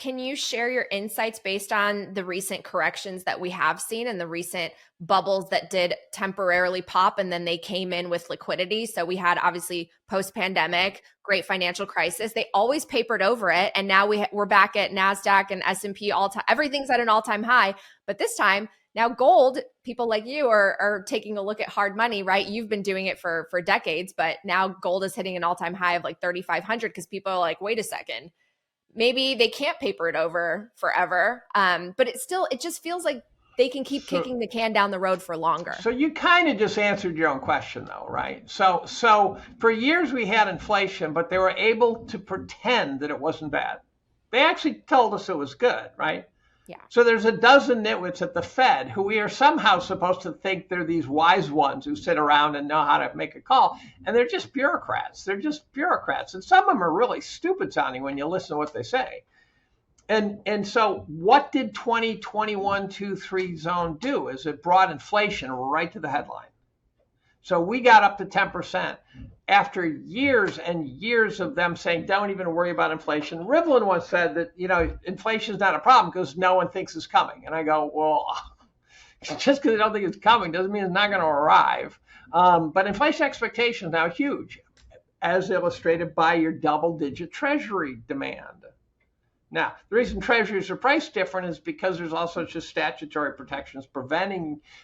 can you share your insights based on the recent corrections that we have seen and the recent bubbles that did temporarily pop and then they came in with liquidity? So we had obviously post-pandemic, great financial crisis. They always papered over it. And now we're back at NASDAQ and S&P all-time. Everything's at an all-time high. But this time, now gold, people like you are taking a look at hard money, right? You've been doing it for decades, but now gold is hitting an all-time high of like 3,500 because people are like, wait a second. Maybe they can't paper it over forever, but it just feels like they can keep kicking the can down the road for longer. So you kind of just answered your own question, though, right? So for years we had inflation, but they were able to pretend that it wasn't bad. They actually told us it was good, right? Yeah. So there's a dozen nitwits at the Fed who we are somehow supposed to think they're these wise ones who sit around and know how to make a call. And they're just bureaucrats. They're just bureaucrats. And some of them are really stupid sounding when you listen to what they say. And so what did 2021 2-3 zone do? Is it brought inflation right to the headline. So we got up to 10%. After years and years of them saying, don't even worry about inflation. Rivlin once said that, inflation is not a problem because no one thinks it's coming. And I go, well, just because they don't think it's coming doesn't mean it's not going to arrive. But inflation expectation is now huge, as illustrated by your double-digit Treasury demand. Now, the reason treasuries are priced different is because there's also just statutory protections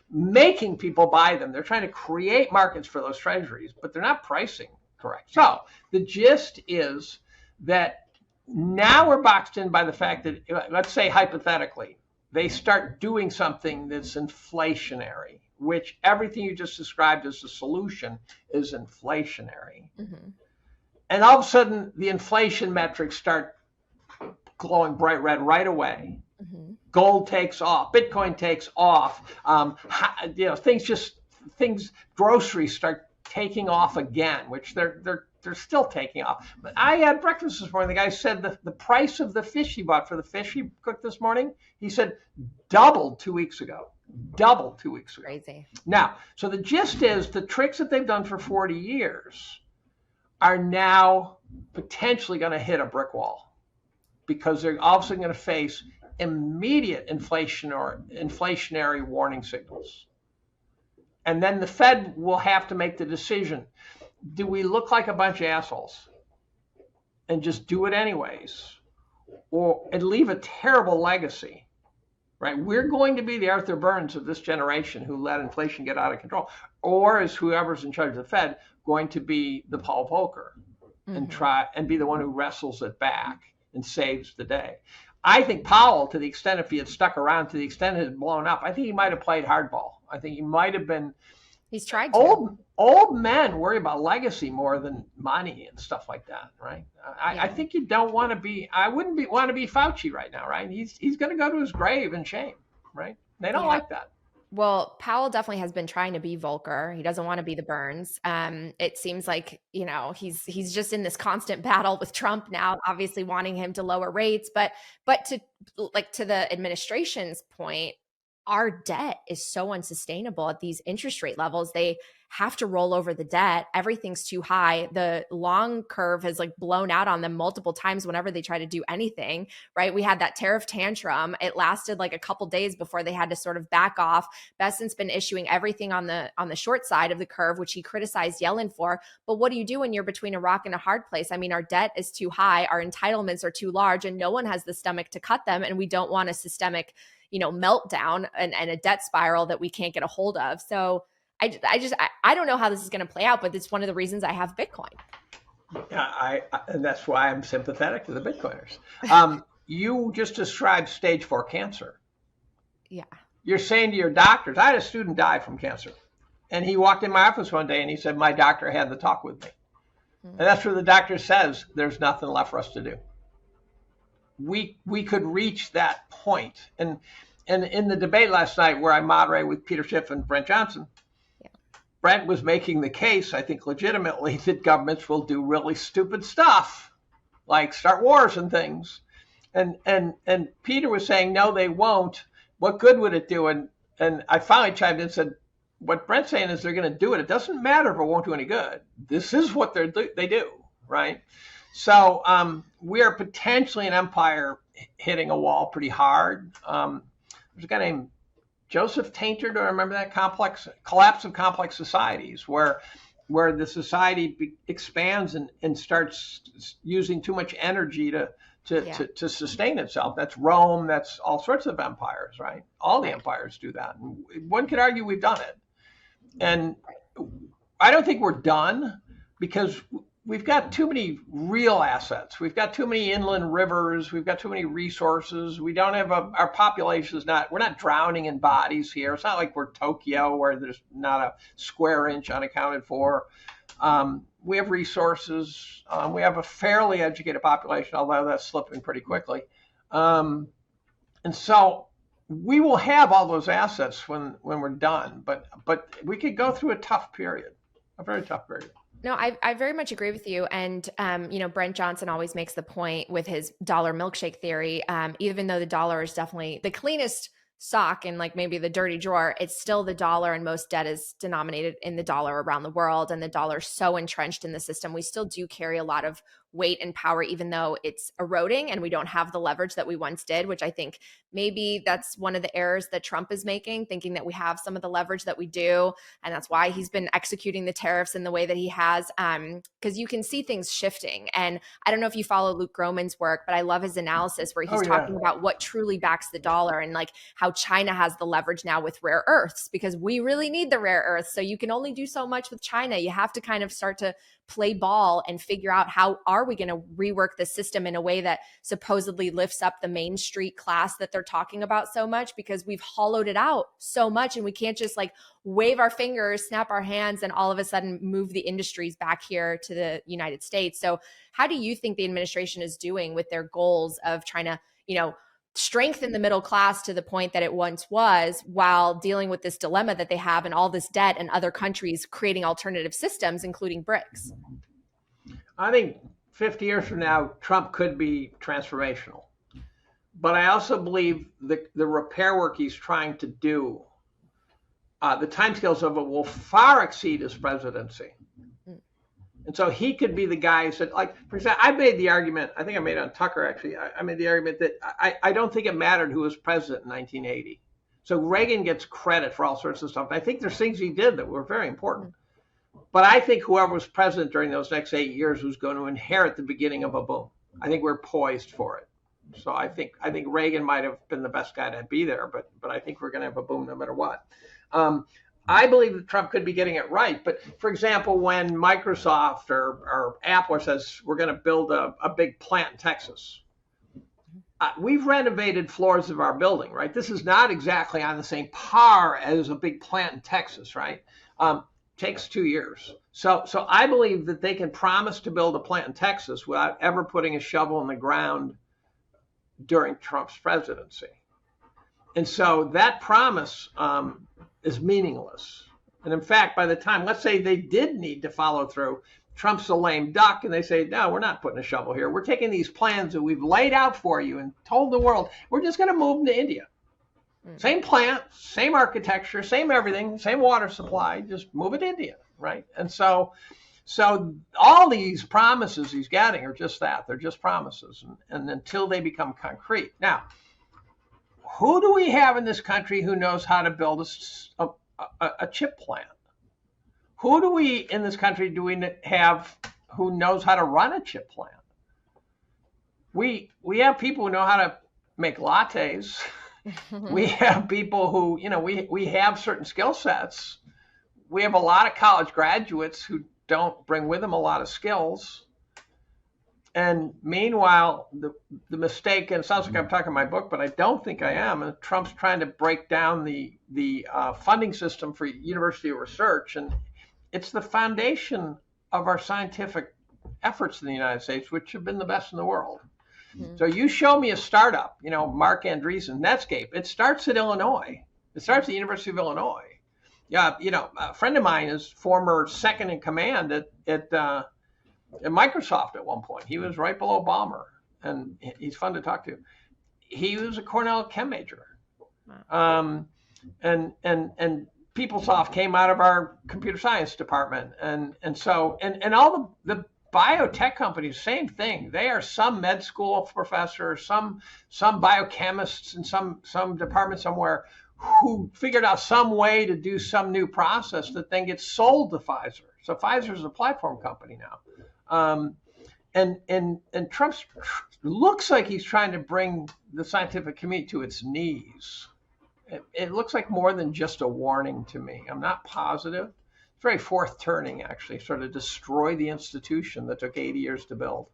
making people buy them. They're trying to create markets for those treasuries, but they're not pricing correct. So the gist is that now we're boxed in by the fact that, let's say hypothetically, they start doing something that's inflationary, which everything you just described as a solution is inflationary. Mm-hmm. And all of a sudden, the inflation metrics start glowing bright red right away. Mm-hmm. Gold takes off, Bitcoin takes off. Groceries start taking off again, which they're still taking off. But I had breakfast this morning. The guy said the price of the fish he bought for the fish he cooked this morning, he said doubled 2 weeks ago. Crazy. Now, so the gist is the tricks that they've done for 40 years are now potentially going to hit a brick wall, because they're also going to face immediate inflationary warning signals. And then the Fed will have to make the decision, do we look like a bunch of assholes and just do it anyways, and leave a terrible legacy, right? We're going to be the Arthur Burns of this generation who let inflation get out of control, or is whoever's in charge of the Fed going to be the Paul Volcker and try and be the one who wrestles it back and saves the day? I think Powell, to the extent if he had stuck around, to the extent it had blown up, I think he might have played hardball. I think he might have been. He's tried to. Old men worry about legacy more than money and stuff like that, right? I think you don't want to be. I wouldn't want to be Fauci right now, right? He's going to go to his grave in shame, right? They don't like that. Well, Powell definitely has been trying to be Volcker. He doesn't want to be the Burns. It seems like, he's just in this constant battle with Trump now, obviously wanting him to lower rates. But to the administration's point, our debt is so unsustainable at these interest rate levels. They have to roll over the debt. Everything's too high. The long curve has blown out on them multiple times whenever they try to do anything, right? We had that tariff tantrum. It lasted a couple days before they had to sort of back off. Bessent's been issuing everything on the short side of the curve, which he criticized Yellen for. But what do you do when you're between a rock and a hard place? I mean, our debt is too high. Our entitlements are too large, and no one has the stomach to cut them. And we don't want a systemic meltdown and a debt spiral that we can't get a hold of. So I don't know how this is going to play out, but it's one of the reasons I have Bitcoin. Yeah, and that's why I'm sympathetic to the Bitcoiners. You just described stage 4 cancer. Yeah. You're saying to your doctors, I had a student die from cancer, and he walked in my office one day and he said, my doctor had the talk with me. Mm-hmm. And that's where the doctor says, there's nothing left for us to do. We could reach that point. And in the debate last night where I moderated with Peter Schiff and Brent Johnson, Brent was making the case, I think legitimately, that governments will do really stupid stuff, like start wars and things. And Peter was saying, no, they won't. What good would it do? And I finally chimed in and said, what Brent's saying is they're going to do it. It doesn't matter if it won't do any good. This is what they do, right? So we are potentially an empire hitting a wall pretty hard. There's a guy named Joseph Tainter. Do I remember that collapse of complex societies, where the society expands and starts using too much energy to sustain itself. That's Rome. That's all sorts of empires, right? All the empires do that. And one could argue we've done it. And I don't think we're done, because we've got too many real assets. We've got too many inland rivers. We've got too many resources. We don't have our population is not, we're not drowning in bodies here. It's not like we're Tokyo, where there's not a square inch unaccounted for. We have resources. We have a fairly educated population, although that's slipping pretty quickly. And so we will have all those assets when we're done, but we could go through a tough period, a very tough period. No, I very much agree with you. And, Brent Johnson always makes the point with his dollar milkshake theory, even though the dollar is definitely the cleanest sock in like maybe the dirty drawer, it's still the dollar, and most debt is denominated in the dollar around the world. And the dollar is so entrenched in the system. We still do carry a lot of weight and power, even though it's eroding and we don't have the leverage that we once did, which I think maybe that's one of the errors that Trump is making, thinking that we have some of the leverage that we do. And that's why he's been executing the tariffs in the way that he has, because you can see things shifting. And I don't know if you follow Luke Gromen's work, but I love his analysis where he's talking about what truly backs the dollar, and like how China has the leverage now with rare earths, because we really need the rare earths. So you can only do so much with China. You have to kind of start to play ball and figure out how are we going to rework the system in a way that supposedly lifts up the Main Street class that they're talking about so much, because we've hollowed it out so much, and we can't just like wave our fingers, snap our hands, and all of a sudden move the industries back here to the United States. So how do you think the administration is doing with their goals of trying to, strengthen the middle class to the point that it once was, while dealing with this dilemma that they have and all this debt and other countries creating alternative systems, including BRICS? I think 50 years from now, Trump could be transformational. But I also believe the repair work he's trying to do, the timescales of it will far exceed his presidency. And so he could be the guy who said, like, for example, I made the argument, I think I made it on Tucker actually, I made the argument that I don't think it mattered who was president in 1980. So Reagan gets credit for all sorts of stuff. I think there's things he did that were very important. But I think whoever was president during those next 8 years was going to inherit the beginning of a boom. I think we're poised for it. So I think Reagan might have been the best guy to be there, but I think we're going to have a boom no matter what. I believe that Trump could be getting it right. But for example, when Microsoft or Apple says we're going to build a big plant in Texas, we've renovated floors of our building, right? This is not exactly on the same par as a big plant in Texas, right? Takes 2 years. So I believe that they can promise to build a plant in Texas without ever putting a shovel in the ground during Trump's presidency. And so that promise is meaningless. And in fact, by the time, let's say they did need to follow through, Trump's a lame duck, and they say, no, we're not putting a shovel here. We're taking these plans that we've laid out for you and told the world, we're just going to move them to India. Same plant, same architecture, same everything, same water supply, just move it to India, right? And so all these promises he's getting are just that. They're just promises, and until they become concrete. Now, who do we have in this country who knows how to build a chip plant? Who do we in this country have who knows how to run a chip plant? We have people who know how to make lattes. We have people who, we have certain skill sets. We have a lot of college graduates who don't bring with them a lot of skills. And meanwhile, the mistake, and it sounds like I'm talking my book, but I don't think I am, and Trump's trying to break down the funding system for university research. And it's the foundation of our scientific efforts in the United States, which have been the best in the world. Mm-hmm. So you show me a startup, Mark Andreessen, Netscape, it starts at Illinois. It starts at the University of Illinois. Yeah, a friend of mine is former second in command at Microsoft at one point. He was right below Ballmer, and he's fun to talk to. He was a Cornell chem major. And PeopleSoft came out of our computer science department. And so all the biotech companies, same thing. They are some med school professor, some biochemists in some department somewhere who figured out some way to do some new process that then gets sold to Pfizer. So Pfizer is a platform company now. And Trump looks like he's trying to bring the scientific community to its knees. It looks like more than just a warning to me. I'm not positive. It's very fourth turning, actually, sort of destroy the institution that took 80 years to build.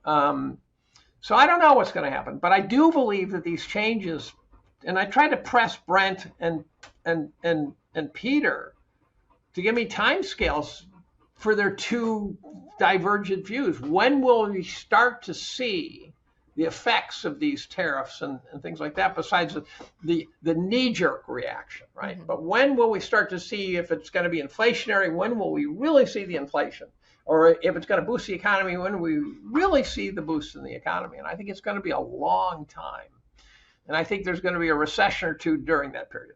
So I don't know what's going to happen, but I do believe that these changes, and I tried to press Brent and Peter to give me timescales for their two divergent views. When will we start to see the effects of these tariffs and things like that, besides the knee-jerk reaction, right? Mm-hmm. But when will we start to see if it's going to be inflationary? When will we really see the inflation? Or if it's going to boost the economy, when will we really see the boost in the economy? And I think it's going to be a long time. And I think there's going to be a recession or two during that period.